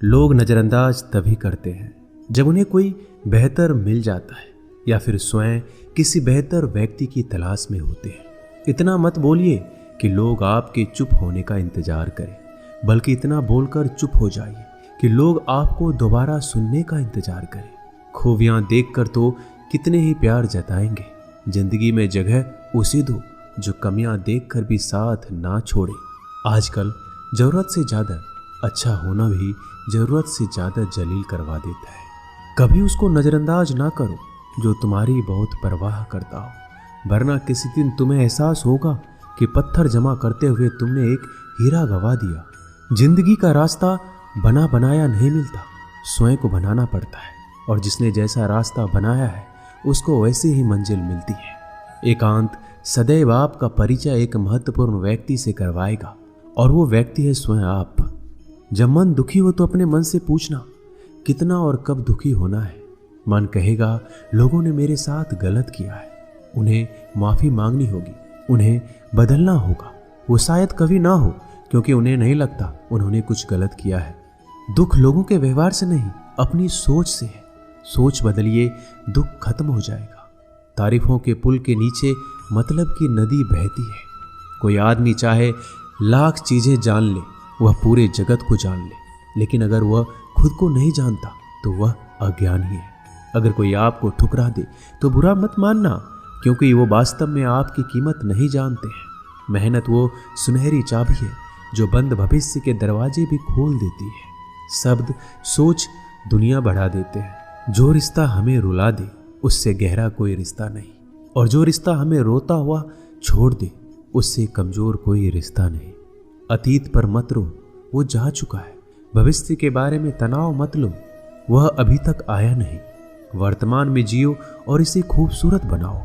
लोग नज़रअंदाज तभी करते हैं जब उन्हें कोई बेहतर मिल जाता है या फिर स्वयं किसी बेहतर व्यक्ति की तलाश में होते हैं। इतना मत बोलिए कि लोग आपके चुप होने का इंतजार करें, बल्कि इतना बोलकर चुप हो जाइए कि लोग आपको दोबारा सुनने का इंतजार करें। खूबियां देखकर तो कितने ही प्यार जताएंगे। जिंदगी में जगह उसे दो जो कमियां देखकर भी साथ ना छोड़े। आजकल जरूरत से ज्यादा अच्छा होना भी जरूरत से ज्यादा जलील करवा देता है। कभी उसको नजरअंदाज ना करो जो तुम्हारी बहुत परवाह करता हो, वरना किसी दिन तुम्हें एहसास होगा कि पत्थर जमा करते हुए तुमने एक हीरा गवा दिया। जिंदगी का रास्ता बना बनाया नहीं मिलता, स्वयं को बनाना पड़ता है, और जिसने जैसा रास्ता बनाया है उसको वैसी ही मंजिल मिलती है। एकांत सदैव आपका परिचय एक महत्वपूर्ण व्यक्ति से करवाएगा, और वो व्यक्ति है स्वयं आप। जब मन दुखी हो तो अपने मन से पूछना कितना और कब दुखी होना है। मन कहेगा लोगों ने मेरे साथ गलत किया है, उन्हें माफी मांगनी होगी, उन्हें बदलना होगा। वो शायद कभी ना हो, क्योंकि उन्हें नहीं लगता उन्होंने कुछ गलत किया है। दुख लोगों के व्यवहार से नहीं, अपनी सोच से है। सोच बदलिए, दुख खत्म हो जाएगा। तारीफों के पुल के नीचे मतलब की नदी बहती है। कोई आदमी चाहे लाख चीजें जान ले, वह पूरे जगत को जान ले, लेकिन अगर वह खुद को नहीं जानता तो वह अज्ञानी है। अगर कोई आपको ठुकरा दे तो बुरा मत मानना, क्योंकि वो वास्तव में आपकी कीमत नहीं जानते हैं। मेहनत वो सुनहरी चाबी है जो बंद भविष्य के दरवाजे भी खोल देती है। शब्द सोच दुनिया बढ़ा देते हैं। जो रिश्ता हमें रुला दे उससे गहरा कोई रिश्ता नहीं, और जो रिश्ता हमें रोता हुआ छोड़ दे उससे कमजोर कोई रिश्ता नहीं। अतीत पर मत रो, वो जा चुका है। भविष्य के बारे में तनाव मत लो, वह अभी तक आया नहीं। वर्तमान में जियो और इसे खूबसूरत बनाओ।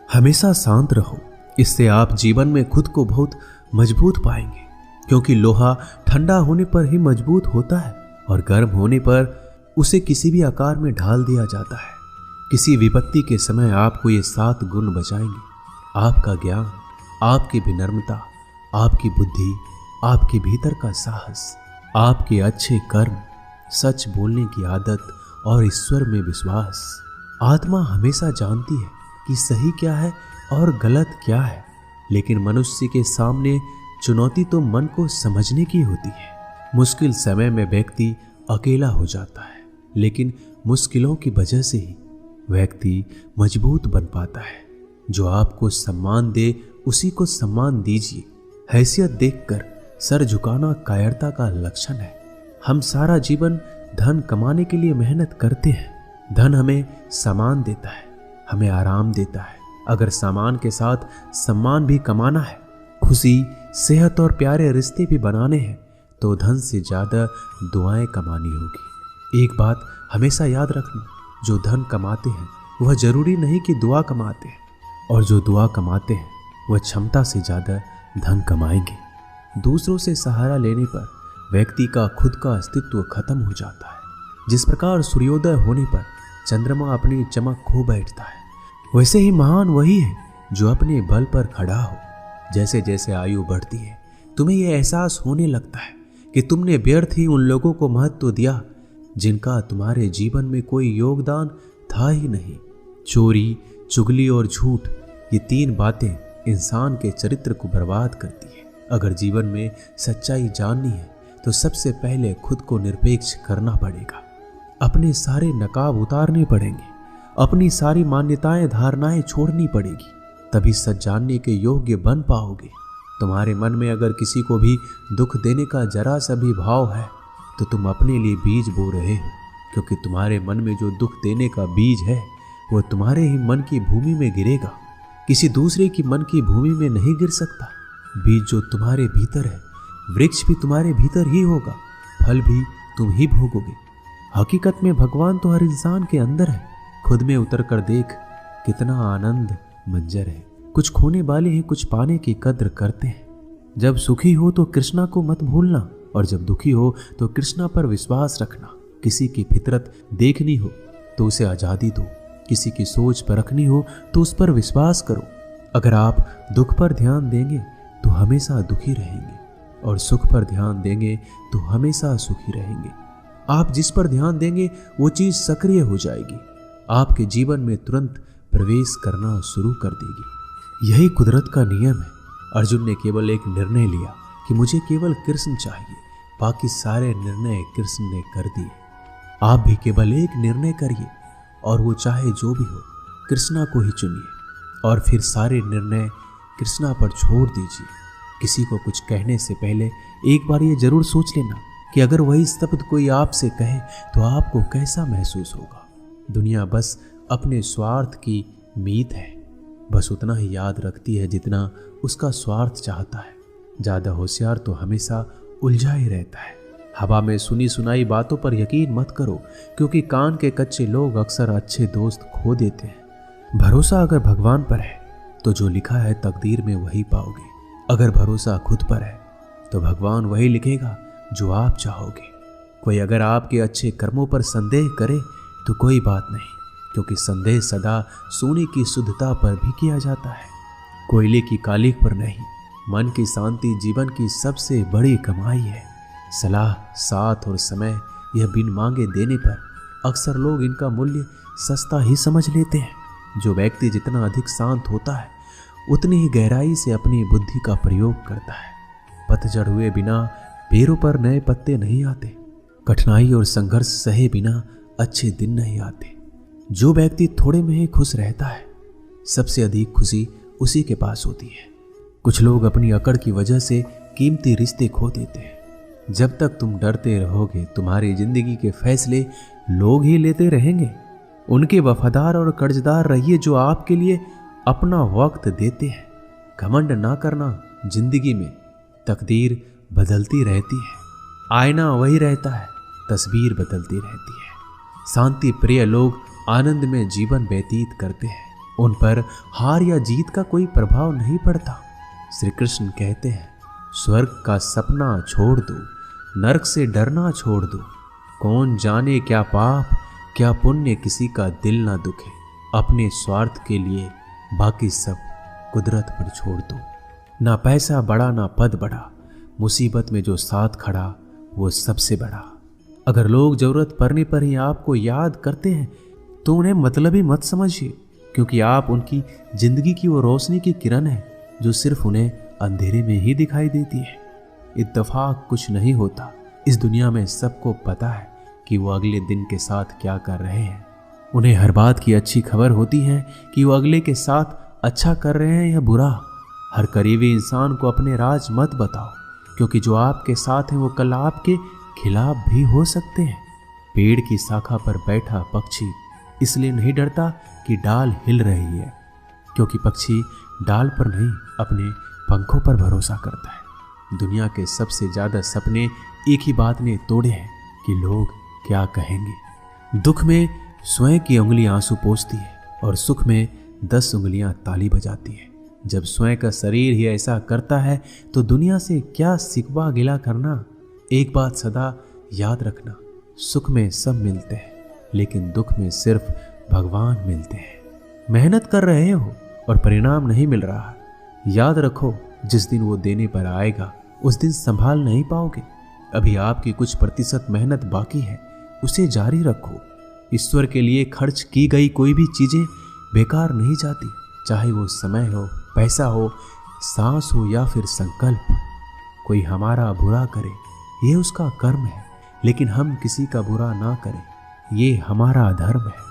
हमेशा शांत रहो, इससे आप जीवन में खुद को बहुत मजबूत पाएंगे, क्योंकि लोहा ठंडा होने पर ही मजबूत होता है, और गर्म होने पर उसे किसी भी आकार में ढाल दिया जाता है। किसी विपत्ति के समय आपको ये 7 गुण बचाएंगे: आपका ज्ञान, आपकी विनम्रता, आपकी बुद्धि, आपके भीतर का साहस, आपके अच्छे कर्म, सच बोलने की आदत और ईश्वर में विश्वास। आत्मा हमेशा जानती है कि सही क्या है और गलत क्या है, लेकिन मनुष्य के सामने चुनौती तो मन को समझने की होती है। मुश्किल समय में व्यक्ति अकेला हो जाता है, लेकिन मुश्किलों की वजह से ही व्यक्ति मजबूत बन पाता है। जो आपको सम्मान दे उसी को सम्मान दीजिए। हैसियत देखकर सर झुकाना कायरता का लक्षण है। हम सारा जीवन धन कमाने के लिए मेहनत करते हैं। धन हमें सामान देता है, हमें आराम देता है। अगर सामान के साथ सम्मान भी कमाना है, खुशी, सेहत और प्यारे रिश्ते भी बनाने हैं, तो धन से ज्यादा दुआएं कमानी होगी। एक बात हमेशा याद रखना, जो धन कमाते हैं वह जरूरी नहीं कि दुआ कमाते हैं, और जो दुआ कमाते हैं वह क्षमता से ज्यादा धन कमाएंगे। दूसरों से सहारा लेने पर व्यक्ति का खुद का अस्तित्व खत्म हो जाता है। जिस प्रकार सूर्योदय होने पर चंद्रमा अपनी चमक खो बैठता है, वैसे ही महान वही है जो अपने बल पर खड़ा हो। जैसे जैसे आयु बढ़ती है, तुम्हें यह एहसास होने लगता है कि तुमने व्यर्थ ही उन लोगों को महत्व दिया जिनका तुम्हारे जीवन में कोई योगदान था ही नहीं। चोरी, चुगली और झूठ, ये 3 बातें इंसान के चरित्र को बर्बाद करती है। अगर जीवन में सच्चाई जाननी है तो सबसे पहले खुद को निरपेक्ष करना पड़ेगा। अपने सारे नकाब उतारने पड़ेंगे, अपनी सारी मान्यताएं धारणाएं छोड़नी पड़ेगी, तभी सच जानने के योग्य बन पाओगे। तुम्हारे मन में अगर किसी को भी दुख देने का जरा सा भी भाव है तो तुम अपने लिए बीज बो रहे हो, क्योंकि तुम्हारे मन में जो दुख देने का बीज है वो तुम्हारे ही मन की भूमि में गिरेगा, किसी दूसरे की मन की भूमि में नहीं गिर सकता। बीज जो तुम्हारे भीतर है, वृक्ष भी तुम्हारे भीतर ही होगा, फल भी तुम ही भोगोगे। हकीकत में भगवान तो हर इंसान के अंदर है। खुद में उतर कर देख कितना आनंद मंजर है। कुछ खोने वाले हैं, कुछ पाने की कद्र करते हैं। जब सुखी हो तो कृष्णा को मत भूलना, और जब दुखी हो तो कृष्णा पर विश्वास रखना। किसी की फितरत देखनी हो तो उसे आज़ादी दो, किसी की सोच पर रखनी हो तो उस पर विश्वास करो। अगर आप दुख पर ध्यान देंगे तो हमेशा दुखी रहेंगे, और सुख पर ध्यान देंगे तो हमेशा सुखी रहेंगे। आप जिस पर ध्यान देंगे वो चीज सक्रिय हो जाएगी, आपके जीवन में तुरंत प्रवेश करना शुरू कर देगी। यही कुदरत का नियम है। अर्जुन ने केवल एक निर्णय लिया कि मुझे केवल कृष्ण चाहिए, बाकी सारे निर्णय कृष्ण ने कर दिए। आप भी केवल एक निर्णय करिए और वो चाहे जो भी हो, कृष्णा को ही चुनिए और फिर सारे निर्णय कृष्णा पर छोड़ दीजिए। किसी को कुछ कहने से पहले एक बार ये जरूर सोच लेना कि अगर वही शब्द कोई आपसे कहे तो आपको कैसा महसूस होगा। दुनिया बस अपने स्वार्थ की मीत है, बस उतना ही याद रखती है जितना उसका स्वार्थ चाहता है। ज्यादा होशियार तो हमेशा उलझा ही रहता है। हवा में सुनी सुनाई बातों पर यकीन मत करो, क्योंकि कान के कच्चे लोग अक्सर अच्छे दोस्त खो देते हैं। भरोसा अगर भगवान पर है तो जो लिखा है तकदीर में वही पाओगे। अगर भरोसा खुद पर है तो भगवान वही लिखेगा जो आप चाहोगे। कोई अगर आपके अच्छे कर्मों पर संदेह करे तो कोई बात नहीं, क्योंकि संदेह सदा सोने की शुद्धता पर भी किया जाता है, कोयले की कालिख पर नहीं। मन की शांति जीवन की सबसे बड़ी कमाई है। सलाह, साथ और समय यह बिन मांगे देने पर अक्सर लोग इनका मूल्य सस्ता ही समझ लेते हैं। जो व्यक्ति जितना अधिक शांत होता है उतनी ही गहराई से अपनी बुद्धि का प्रयोग करता है। पतझड़ हुए बिना पेड़ों पर नए पत्ते नहीं आते। कठिनाई और संघर्ष सहे बिना अच्छे दिन नहीं आते। जो व्यक्ति थोड़े में ही खुश रहता है, सबसे अधिक खुशी उसी के पास होती है। कुछ लोग अपनी अकड़ की वजह से कीमती रिश्ते खो देते हैं। जब तक तुम डरते रहोगे, तुम्हारी जिंदगी के फैसले लोग ही लेते रहेंगे। उनके वफादार और कर्जदार रहिए जो आपके लिए अपना वक्त देते हैं। घमंड ना करना, जिंदगी में तकदीर बदलती रहती है, आईना वही रहता है, तस्वीर बदलती रहती है। शांति प्रिय लोग आनंद में जीवन व्यतीत करते हैं, उन पर हार या जीत का कोई प्रभाव नहीं पड़ता। श्री कृष्ण कहते हैं, स्वर्ग का सपना छोड़ दो, नरक से डरना छोड़ दो। कौन जाने क्या पाप क्या पुण्य किसी का दिल ना दुखे। अपने स्वार्थ के लिए बाकी सब कुदरत पर छोड़ दो। ना पैसा बड़ा ना पद बड़ा, मुसीबत में जो साथ खड़ा वो सबसे बड़ा। अगर लोग जरूरत पड़ने पर ही आपको याद करते हैं तो उन्हें मतलबी मत समझिए, क्योंकि आप उनकी जिंदगी की वो रोशनी की किरण है जो सिर्फ उन्हें अंधेरे में ही दिखाई देती है। इत्तेफाक कुछ नहीं होता। इस दुनिया में सबको पता है कि वो अगले दिन के साथ क्या कर रहे हैं। उन्हें हर बात की अच्छी खबर होती है कि वो अगले के साथ अच्छा कर रहे हैं या बुरा। हर करीबी इंसान को अपने राज मत बताओ, क्योंकि जो आपके साथ हैं वो कल आपके खिलाफ भी हो सकते हैं। पेड़ की शाखा पर बैठा पक्षी इसलिए नहीं डरता कि डाल हिल रही है, क्योंकि पक्षी डाल पर नहीं अपने पंखों पर भरोसा करता है। दुनिया के सबसे ज्यादा सपने एक ही बात ने तोड़े हैं कि लोग क्या कहेंगे। दुख में स्वयं की उंगली आंसू पोंछती है और सुख में 10 उंगलियां ताली बजाती है। जब स्वयं का शरीर ही ऐसा करता है तो दुनिया से क्या सिकवा गिला करना। एक बात सदा याद रखना, सुख में सब मिलते हैं लेकिन दुख में सिर्फ भगवान मिलते हैं। मेहनत कर रहे हो और परिणाम नहीं मिल रहा, याद रखो जिस दिन वो देने पर आएगा उस दिन संभाल नहीं पाओगे। अभी आपकी कुछ प्रतिशत मेहनत बाकी है, उसे जारी रखो। ईश्वर के लिए खर्च की गई कोई भी चीजें बेकार नहीं जाती, चाहे वो समय हो, पैसा हो, सांस हो या फिर संकल्प। कोई हमारा बुरा करे ये उसका कर्म है, लेकिन हम किसी का बुरा ना करें ये हमारा धर्म है।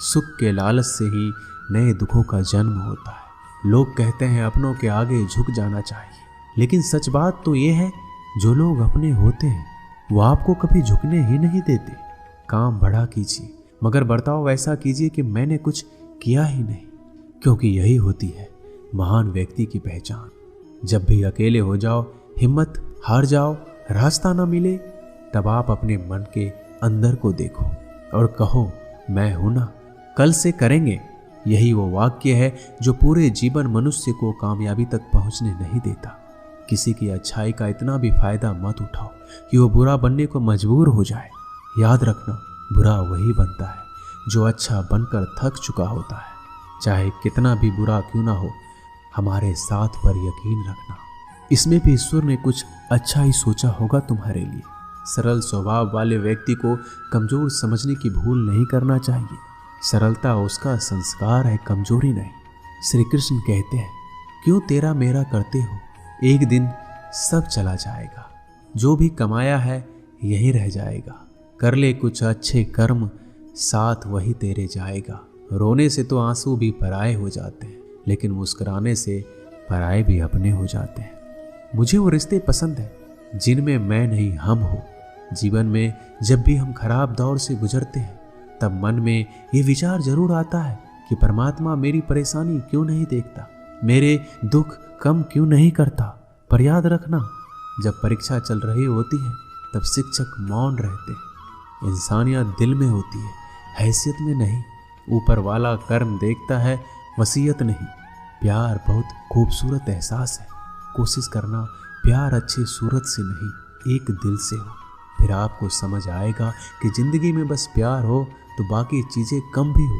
सुख के लालच से ही नए दुखों का जन्म होता है। लोग कहते हैं अपनों के आगे झुक जाना चाहिए, लेकिन सच बात तो ये है जो लोग अपने होते हैं वो आपको कभी झुकने ही नहीं देते। काम बड़ा कीजिए मगर बर्ताव वैसा कीजिए कि मैंने कुछ किया ही नहीं, क्योंकि यही होती है महान व्यक्ति की पहचान। जब भी अकेले हो जाओ, हिम्मत हार जाओ, रास्ता ना मिले, तब आप अपने मन के अंदर को देखो और कहो मैं हूं ना, कल से करेंगे। यही वो वाक्य है जो पूरे जीवन मनुष्य को कामयाबी तक पहुंचने नहीं देता। किसी की अच्छाई का इतना भी फायदा मत उठाओ कि वो बुरा बनने को मजबूर हो जाए। याद रखना, बुरा वही बनता है जो अच्छा बनकर थक चुका होता है। चाहे कितना भी बुरा क्यों ना हो, हमारे साथ पर यकीन रखना, इसमें भी ईश्वर ने कुछ अच्छा ही सोचा होगा तुम्हारे लिए। सरल स्वभाव वाले व्यक्ति को कमजोर समझने की भूल नहीं करना चाहिए। सरलता उसका संस्कार है, कमजोरी नहीं। श्री कृष्ण कहते हैं, क्यों तेरा मेरा करते हो, एक दिन सब चला जाएगा। जो भी कमाया है यही रह जाएगा। कर ले कुछ अच्छे कर्म, साथ वही तेरे जाएगा। रोने से तो आंसू भी पराए हो जाते हैं, लेकिन मुस्कुराने से पराए भी अपने हो जाते हैं। मुझे वो रिश्ते पसंद हैं जिनमें मैं नहीं हम हो। जीवन में जब भी हम खराब दौर से गुजरते हैं तब मन में ये विचार जरूर आता है कि परमात्मा मेरी परेशानी क्यों नहीं देखता, मेरे दुख कम क्यों नहीं करता। पर याद रखना, जब परीक्षा चल रही होती है तब शिक्षक मौन रहते हैं। इंसानियत दिल में होती है, हैसियत में नहीं। ऊपर वाला कर्म देखता है, वसीयत नहीं। प्यार बहुत खूबसूरत एहसास है। कोशिश करना प्यार अच्छी सूरत से नहीं, एक दिल से हो। फिर आपको समझ आएगा कि जिंदगी में बस प्यार हो तो बाकी चीज़ें कम भी हो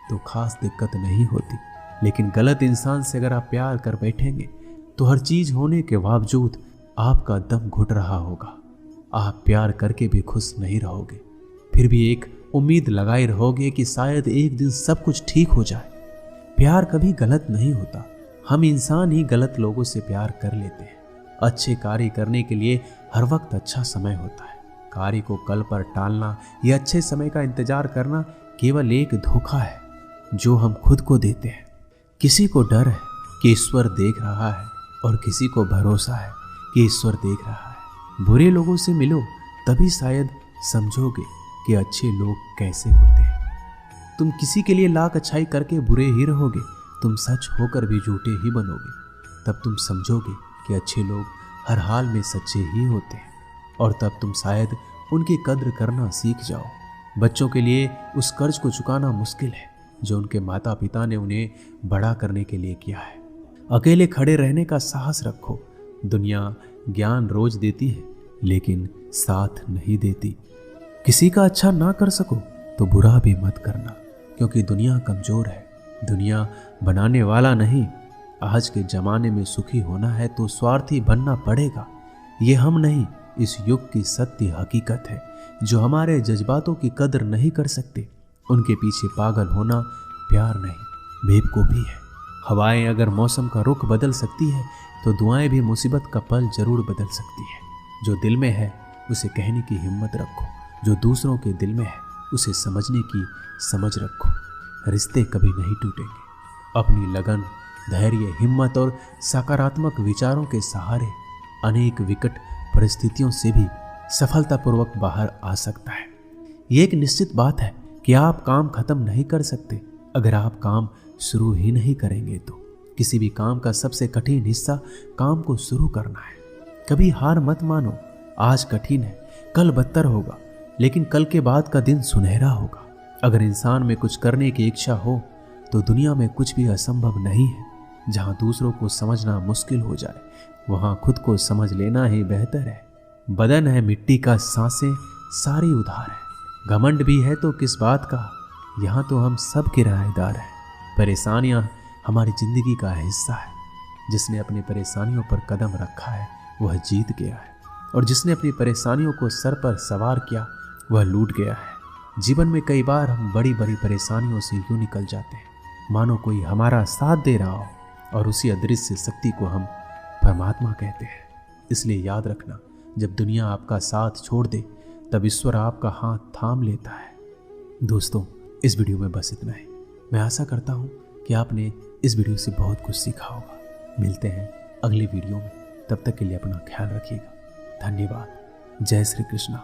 तो खास दिक्कत नहीं होती। लेकिन गलत इंसान से अगर आप प्यार कर बैठेंगे तो हर चीज़ होने के बावजूद आपका दम घुट रहा होगा। आप प्यार करके भी खुश नहीं रहोगे, फिर भी एक उम्मीद लगाए रहोगे कि शायद एक दिन सब कुछ ठीक हो जाए। प्यार कभी गलत नहीं होता, हम इंसान ही गलत लोगों से प्यार कर लेते हैं। अच्छे कार्य करने के लिए हर वक्त अच्छा समय होता है। कार्य को कल पर टालना या अच्छे समय का इंतजार करना केवल एक धोखा है जो हम खुद को देते हैं। किसी को डर है कि ईश्वर देख रहा है और किसी को भरोसा है कि ईश्वर देख रहा है। बुरे लोगों से मिलो तभी शायद समझोगे कि अच्छे लोग कैसे होते हैं। तुम किसी के लिए लाख अच्छाई करके बुरे ही रहोगे, तुम सच होकर भी झूठे ही बनोगे। तब तुम समझोगे कि अच्छे लोग हर हाल में सच्चे ही होते हैं, और तब तुम शायद उनकी कद्र करना सीख जाओ। बच्चों के लिए उस कर्ज को चुकाना मुश्किल है जो उनके माता पिता ने उन्हें बड़ा करने के लिए किया है। अकेले खड़े रहने का साहस रखो। दुनिया ज्ञान रोज देती है लेकिन साथ नहीं देती। किसी का अच्छा ना कर सको तो बुरा भी मत करना, क्योंकि दुनिया कमजोर है, दुनिया बनाने वाला नहीं। आज के जमाने में सुखी होना है तो स्वार्थी बनना पड़ेगा। ये हम नहीं, इस युग की सत्य हकीकत है। जो हमारे जज्बातों की कदर नहीं कर सकते उनके पीछे पागल होना प्यार नहीं, बेवकूफ़ी है। हवाएं अगर मौसम का रुख बदल सकती है तो दुआएं भी मुसीबत का पल जरूर बदल सकती है। जो दिल में है उसे कहने की हिम्मत रखो, जो दूसरों के दिल में है उसे समझने की समझ रखो। रिश्ते कभी नहीं टूटेंगे। अपनी लगन, धैर्य, हिम्मत और सकारात्मक विचारों के सहारे अनेक विकट परिस्थितियों से भी सफलतापूर्वक बाहर आ सकता है। ये एक निश्चित बात है कि आप काम खत्म नहीं कर सकते अगर आप काम शुरू ही नहीं करेंगे तो। किसी भी काम का सबसे कठिन हिस्सा काम को शुरू करना है। कभी हार मत मानो। आज कठिन है, कल बदतर होगा, लेकिन कल के बाद का दिन सुनहरा होगा। अगर इंसान में कुछ करने की इच्छा हो तो दुनिया में कुछ भी असंभव नहीं है। जहां दूसरों को समझना मुश्किल हो जाए वहां खुद को समझ लेना ही बेहतर है। बदन है मिट्टी का, सांसें सारी उधार है। घमंड भी है तो किस बात का, यहाँ तो हम सब किराएदार हैं। परेशानियाँ हमारी जिंदगी का हिस्सा है। जिसने अपनी परेशानियों पर कदम रखा है वह जीत गया है, और जिसने अपनी परेशानियों को सर पर सवार किया वह लूट गया है। जीवन में कई बार हम बड़ी बड़ी परेशानियों से यूं निकल जाते हैं मानो कोई हमारा साथ दे रहा हो, और उसी अदृश्य शक्ति को हम परमात्मा कहते हैं। इसलिए याद रखना, जब दुनिया आपका साथ छोड़ दे तब ईश्वर आपका हाथ थाम लेता है। दोस्तों, इस वीडियो में बस इतना ही। मैं आशा करता हूँ कि आपने इस वीडियो से बहुत कुछ सीखा होगा। मिलते हैं अगली वीडियो में, तब तक के लिए अपना ख्याल रखिएगा। धन्यवाद। जय श्री कृष्णा।